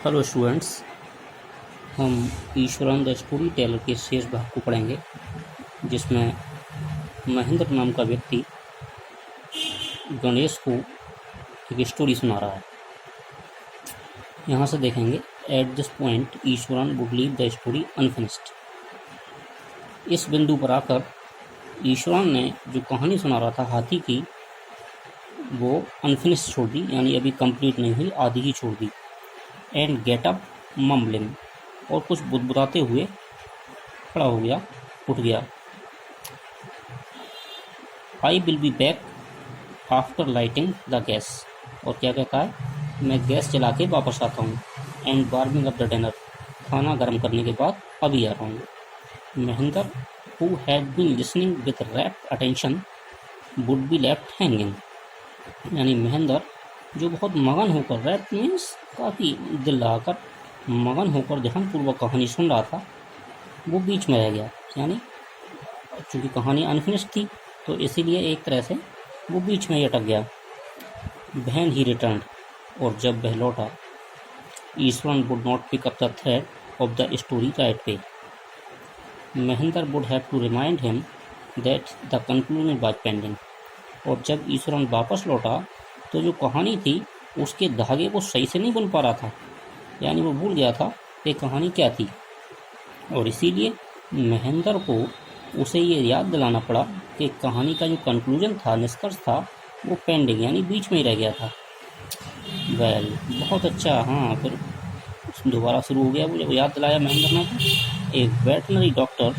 Hello students, हम Eswaran the story teller के शेष भाग को पढ़ेंगे, जिसमें महेंद्र नाम का व्यक्ति गणेश को एक स्टोरी सुना रहा है। यहाँ से देखेंगे, at this point Eswaran would leave the story unfinished. इस बिंदु पर आकर ईश्वरन ने जो कहानी सुना रहा था हाथी की, वो अनफिनिश्ड छोड़ दी, यानी अभी कंप्लीट नहीं हुई, आधी ही छोड़ दी। एंड गेट अप मम्बलिंग, और कुछ बुदबुदाते हुए खड़ा हो गया, उठ गया। I will be back after lighting the gas, और क्या कहता है, मैं गैस जला के वापस आता हूँ। And warming up the dinner, खाना गर्म करने के बाद अभी आ रहा हूँ। Mahendra who had been listening with rapt attention would be left hanging, यानी महेंद्र जो बहुत मगन होकर, रैप्ट मीन्स काफ़ी दिल लगाकर, मगन होकर ध्यानपूर्वक कहानी सुन रहा था, वो बीच में रह गया। यानी चूँकि कहानी अनफिनिश्ड थी, तो इसीलिए एक तरह से वो बीच में ही अटक गया। बहन ही रिटर्न, और जब वह लौटा, Eswaran would not pick up the thread of the story right away. Mahendra would have to remind him that the conclusion was pending, और जब ईश्वरन वापस लौटा, तो जो कहानी थी उसके धागे को सही से नहीं बुन पा रहा था, यानी वो भूल गया था कि कहानी क्या थी, और इसीलिए महेंद्र को उसे ये याद दिलाना पड़ा कि कहानी का जो कंक्लूजन था, निष्कर्ष था, वो पेंडिंग यानी बीच में ही रह गया था। वेल, बहुत अच्छा। हाँ, फिर दोबारा शुरू हो गया। वो याद दिलाया महेंद्र ने, एक veterinary doctor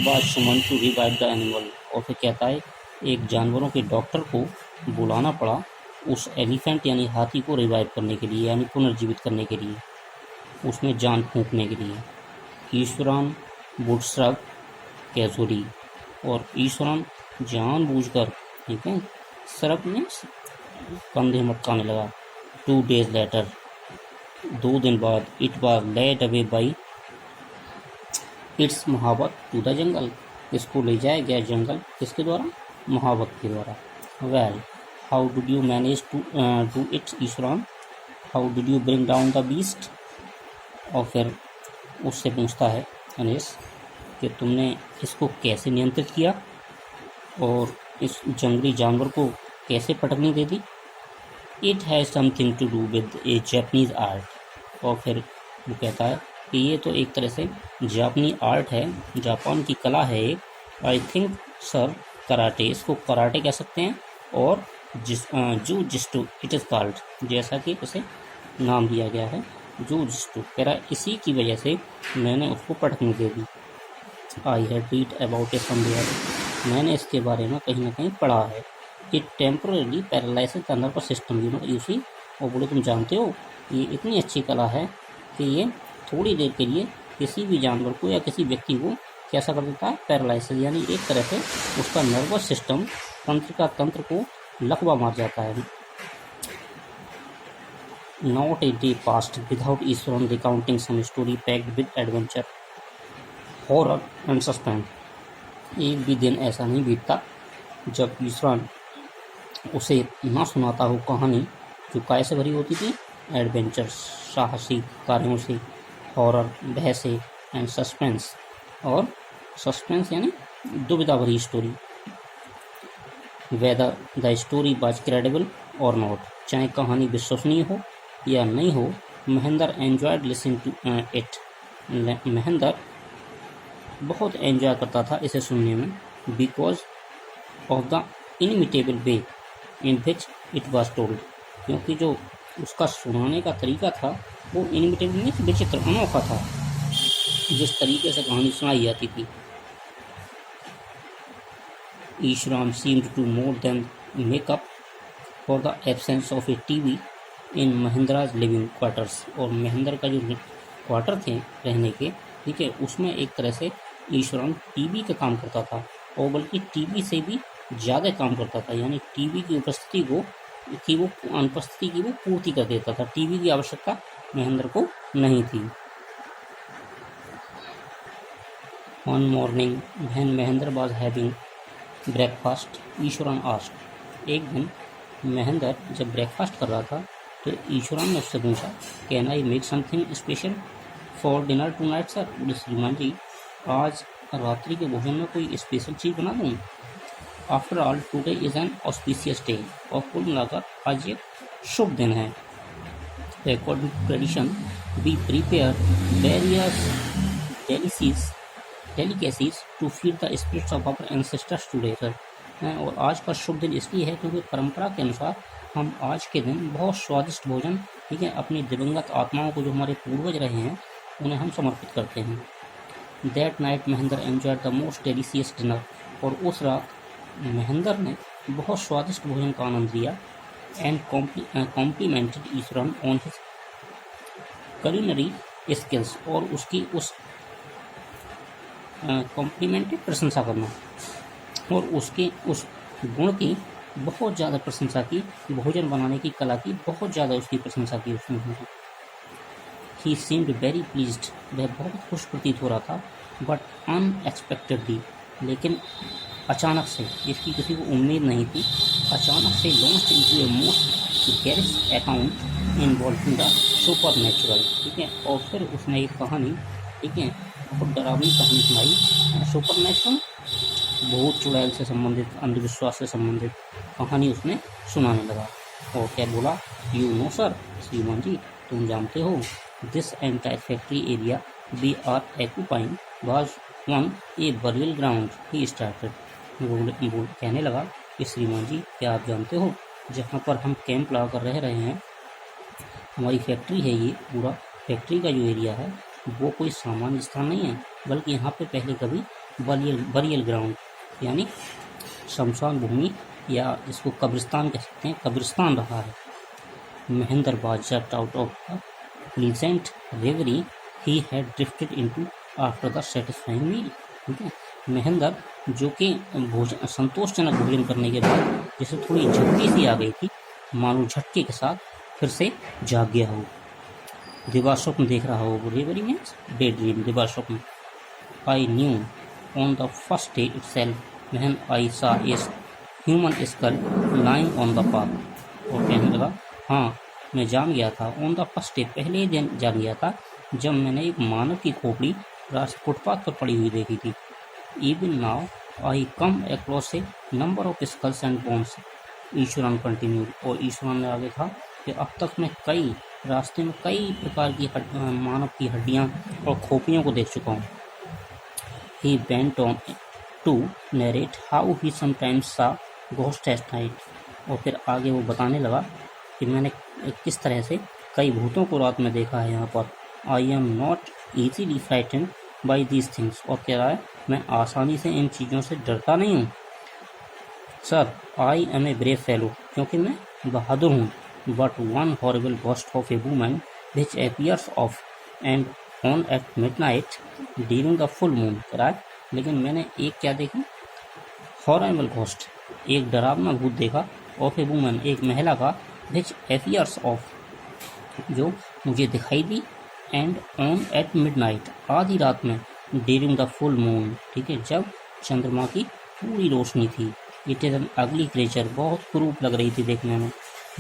was summon to revive the animal, और फिर कहता है एक जानवरों के डॉक्टर को बुलाना पड़ा उस एलिफेंट यानी हाथी को रिवाइव करने के लिए, यानी पुनर्जीवित करने के लिए, उसमें जान फूंकने के लिए। ईश्वरन वुड श्रग कैजुअली, और ईश्वरन जानबूझकर, ठीक है, श्रग मीन्स कंधे मटकाने लगा। 2 days later, 2 दिन बाद, it was led away by its महावत टू द जंगल, इसको ले जाया गया जंगल, किसके द्वारा, महावत के द्वारा। Well, how did you manage to do it Eswaran, how did you bring down the beast, और फिर उससे पूछता है गणेश कि तुमने इसको कैसे नियंत्रित किया और इस जंगली जानवर को कैसे पटकनी दे दी। It has something to do with a Japanese art, और फिर वो कहता है कि ये तो एक तरह से जापानी आर्ट है, जापान की कला है एक। आई थिंक सर कराटे, इसको कराटे कह सकते हैं, और जू जिस्टू इट इज़ कॉल्ड, जैसा कि उसे नाम दिया गया है, जू जिस्टू। कह रहा इसी की वजह से मैंने उसको पटकनी दे दी। I had read about a somewhere, मैंने इसके बारे में कहीं ना कहीं पढ़ा है। It temporary paralysis the nervous system, you see, और बोले तुम जानते हो ये इतनी अच्छी कला है कि ये थोड़ी देर के लिए किसी भी जानवर को या किसी व्यक्ति को कैसा कर देता है, पैरालाइसिस, यानी एक तरह से उसका नर्वस सिस्टम, तंत्र को लकवा मार जाता है। Not a day passed without Eswaran recounting some story packed with adventure, horror and suspense. एक भी दिन ऐसा नहीं बीतता जब ईश्वरन उसे ना सुनाता हो कहानी जो कैसे भरी होती थी, एडवेंचर, साहसी कार्यों से, हॉरर, बहसे, एंड सस्पेंस, और सस्पेंस यानी दुविधा भरी story. Whether the story was credible or not, चाहे कहानी विश्वसनीय हो या नहीं हो, Mahendra enjoyed listening to it. Mahendra बहुत एंजॉय करता था इसे सुनने में, because of the inimitable way in which it was told, क्योंकि जो उसका सुनाने का तरीका था वो इनइमिटेबल मीन्स विचित्र, अनोखा था, जिस तरीके से कहानी सुनाई जाती थी। Eswaran seemed to more than make up for the absence of a TV in Mahendra's living quarters, और महेंद्र का जो क्वार्टर थे रहने के, ठीक है, उसमें एक तरह से ईश्वरन टीवी का काम करता था, और बल्कि टीवी से भी ज़्यादा काम करता था, यानी टीवी की उपस्थिति की वो पूर्ति कर देता था। टीवी की आवश्यकता महेंद्र को नहीं थी। One morning when Mahendra was having breakfast, Eswaran asked, एक दिन महेंद्र जब ब्रेकफास्ट कर रहा था, तो फिर ईश्वरन ने उससे पूछा, can I make something special for dinner tonight sir? बोले, श्रीमान जी आज रात्रि के भोजन में कोई स्पेशल चीज़ बना दूँ? After all today is an auspicious day, और कुल मिलाकर आज एक शुभ दिन है। According to tradition we prepare various delicacies to feed the spirits of our ancestors today sir. और आज का शुभ दिन इसलिए है क्योंकि परंपरा के अनुसार हम आज के दिन बहुत स्वादिष्ट भोजन, ठीक है, अपनी दिवंगत आत्माओं को जो हमारे पूर्वज रहे हैं उन्हें हम समर्पित करते हैं। That night Mahendra enjoyed the most delicious dinner, और उस रात महेंद्र ने बहुत स्वादिष्ट भोजन का आनंद लिया। And complimented Eswaran on his culinary skills, और उसकी उस कॉम्प्लीमेंटेड प्रशंसा करना, और उसके उस गुण की बहुत ज़्यादा प्रशंसा की, भोजन बनाने की कला की बहुत ज़्यादा उसकी प्रशंसा की उसने। ही सीम्ड वेरी प्लीज्ड, वह बहुत खुश प्रतीत हो रहा था। बट अनएक्सपेक्टेडली, लेकिन अचानक से, जिसकी किसी को उम्मीद नहीं थी, अचानक से launch into a most garish account involving the super natural, ठीक है। और फिर उसने एक कहानी, ठीक है, बहुत डरावनी कहानी सुनाई, सुपर नेचुरल, भूत चुड़ैल से संबंधित, अंधविश्वास से संबंधित कहानी उसने सुनाने लगा। और क्या बोला, यू नो सर, श्रीमान जी तुम जानते हो, this entire factory area we are occupying was one a burial ground he started. कहने लगा कि श्रीमान जी क्या आप जानते हो, जहाँ पर हम कैंप लगा कर रह रहे हैं, हमारी फैक्ट्री है, ये पूरा फैक्ट्री का जो एरिया है वो कोई सामान्य स्थान नहीं है, बल्कि यहाँ पे पहले कभी बरियल ग्राउंड यानी शमशान भूमि, या इसको कब्रिस्तान कह सकते हैं, कब्रिस्तान रहा है। Mahendra was jerked out of the pleasant reverie he had drifted into after the satisfying meal, ठीक है। महेंद्र जो कि भोजन, संतोषजनक भोजन करने के बाद जैसे थोड़ी झपकी सी आ गई थी, मानो झटके के साथ फिर से जाग गया हो, दिवा स्वप्न देख रहा हो। रेवरी मीन्स डे ड्रीम, दिवा स्वप्न। I knew on the first day itself when I saw a human skull lying on the path, और कहने लगा, हाँ मैं जान गया था, ऑन द फर्स्ट डे, पहले ही दिन जान गया था जब मैंने एक मानव की खोपड़ी रास्ते फुटपाथ पर पड़ी हुई देखी थी। Even now I come across a number of skulls and bones, Eswaran continued, और ईश्वरन ने आगे कहा कि अब तक मैं कई रास्ते में कई प्रकार की मानव की हड्डियाँ और खोपड़ियों को देख चुका हूँ। He went on to narrate how he sometimes saw ghosts at night, और फिर आगे वो बताने लगा कि मैंने किस तरह से कई भूतों को रात में देखा है यहाँ पर। I am not easily frightened by these things, और कह रहा है मैं आसानी से इन चीज़ों से डरता नहीं हूँ sir. I am a brave fellow, क्योंकि मैं बहादुर हूँ। But one horrible ghost of a woman which appears off and on at midnight during the full moon, करा, लेकिन मैंने एक क्या देखा, हॉरेबल घोस्ट, एक डरावना भूत देखा, ऑफ ए वुमन, एक महिला का, विच एपियर्स ऑफ, जो मुझे दिखाई दी, एंड ऑन एट मिडनाइट, आधी रात में, ड्यूरिंग द फुल मून, ठीक है, जब चंद्रमा की पूरी रोशनी थी। इट इज़ एन अगली क्रिएचर, बहुत क्रूप लग रही थी देखने में,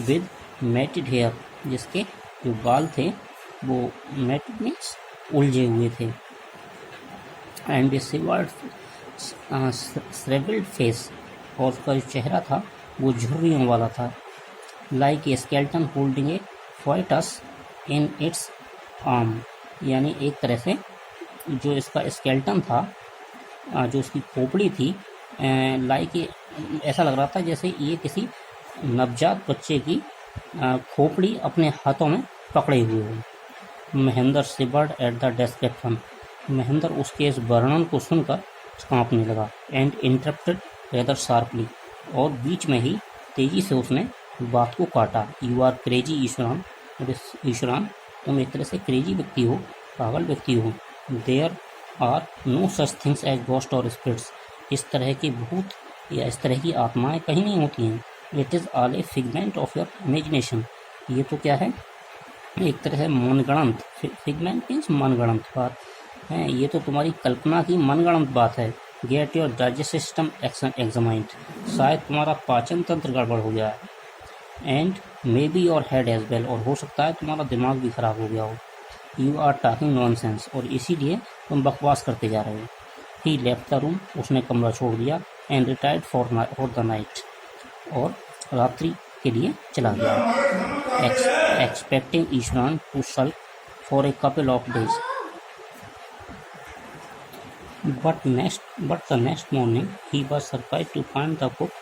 विद मैटिड हेयर, जिसके जो बाल थे वो मैटिड मीन्स उलझे हुए थे, एंड ए श्रेवल्ड फेस, और उसका जो चेहरा था वो झुर्रियों वाला था। Like a skeleton holding a foetus in its arm, यानी एक तरह से जो इसका स्केल्टन था, जो उसकी खोपड़ी थी, लाइक ऐसा लग रहा था जैसे ये किसी नवजात बच्चे की खोपड़ी अपने हाथों में पकड़े हुए हो। Mahendra sobered at the description, Mahendra उसके इस वर्णन को सुनकर कांपने लगा। एंड इंटरप्टेड रेदर शार्पली, और बीच में ही तेजी से उसने बात को काटा। यू आर क्रेजी ईश्वरान, ईश्वरान तुम एक तरह से क्रेजी व्यक्ति हो, पागल व्यक्ति हो। There are no such things as ghost और स्पिरिट्स, इस तरह के भूत या इस तरह की आत्माएं कहीं नहीं होती हैं। It is all A figment of your imagination, ये तो क्या है, एक तरह से मनगढ़ंत, फिगमेंट मीन्स मनगढ़ंत बात है, ये तो तुम्हारी कल्पना की मनगढ़ंत बात है। Get your digest system examined, शायद तुम्हारा पाचन तंत्र गड़बड़ हो गया है। And maybe your head as well, और हो सकता है तुम्हारा दिमाग भी खराब हो गया हो। यू आर टॉकिंग नॉनसेंस, और इसीलिए तुम बकवास करते जा रहे हो। ही लेफ्ट द रूम, उसने कमरा छोड़ दिया। And retired for the night, और रात्रि के लिए चला गया। Expecting Iswaran to sulk for a couple of days, but the next morning he was surprised to find the cook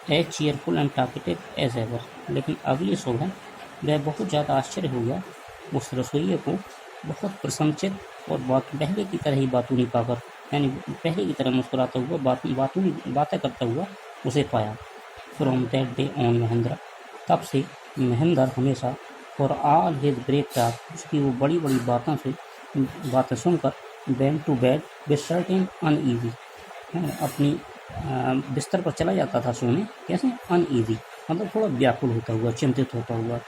as cheerful and talkative as ever। लेकिन अगली सुबह वह बहुत ज़्यादा आश्चर्य हो गया उस रसोइये को बहुत प्रसन्नचित और पहले की तरह ही बातूनी पाकर, यानी पहले की तरह मुस्कुराता हुआ बातें करता हुआ उसे पाया। From that day on Mahendra, तब से महेंद्र हमेशा for all his brave talk, उसकी वो बड़ी बड़ी बातें सुनकर bed to bed with certain uneasy, अपनी बिस्तर पर चला जाता था सोने। कैसे? अनईजी मतलब थोड़ा व्याकुल होता हुआ, चिंतित होता हुआ।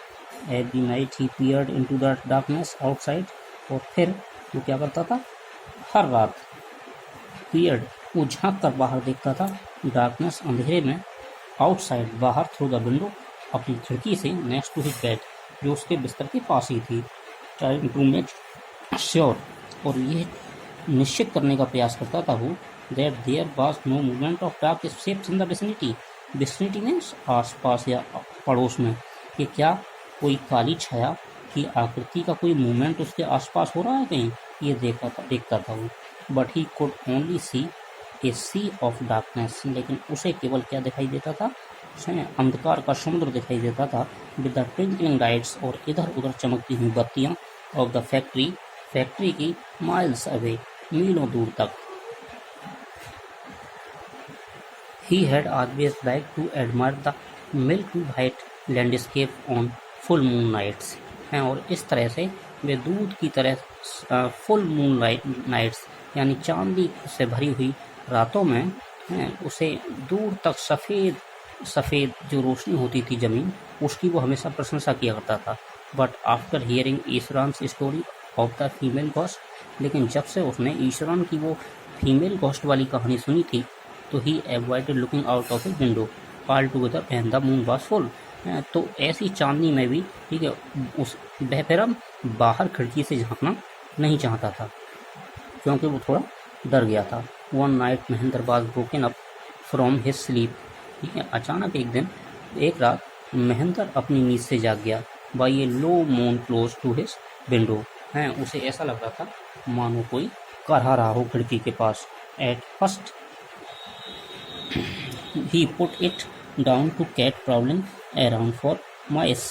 Every night he peered into the darkness outside, और फिर वो क्या करता था? हर रात पीयर्ड, वो झांक कर बाहर देखता था, डार्कनेस अंधेरे में, आउटसाइड बाहर, थ्रू द विंडो अपनी खिड़की से, नेक्स्ट टू हिज बेड जो उसके बिस्तर के पास ही थी। ट्राइंग टू मेक श्योर, और ये निश्चित करने का प्रयास करता था वो, that there was no movement of dark shapes in the vicinity. Vicinity means आसपास या पड़ोस में, कि क्या कोई काली छाया की आकृति का कोई मूवमेंट उसके आसपास हो रहा है कहीं, ये देखता था वो। But he could only see a sea of darkness, लेकिन उसे केवल क्या दिखाई देता था? उसे अंधकार का समुद्र दिखाई देता था। विद द ट्विंकलिंग लाइट्स, और इधर उधर चमकती हुई बत्तियां, ऑफ द फैक्ट्री की माइल्स अवे, मीलों दूर तक। He had always liked to admire the milky white landscape on full moon nights, हैं, और इस तरह से वे दूध की तरह फुल मून नाइट्स, यानी चांदी से भरी हुई रातों में, हैं, उसे दूर तक सफ़ेद जो रोशनी होती थी ज़मीन, उसकी वो हमेशा प्रशंसा किया करता था। But after hearing Iswaran's story of the female ghost, लेकिन जब से उसने ईश्वरान की वो फीमेल घोस्ट वाली कहानी सुनी थी, तो he avoided looking out of his window altogether and the moon was full. तो ऐसी चांदनी में भी, ठीक है, उस बेहरम बाहर खिड़की से झांकना नहीं चाहता था, क्योंकि वो थोड़ा डर गया था। One night Mahendra was broken up from his sleep, ठीक है, अचानक एक रात महेंद्र अपनी नींद से जाग गया। By a low moon close to his window, हैं, उसे ऐसा लग रहा था मानो कोई करहा रहा हो खिड़की के पास। At first he put it down to cat prowling around for mice,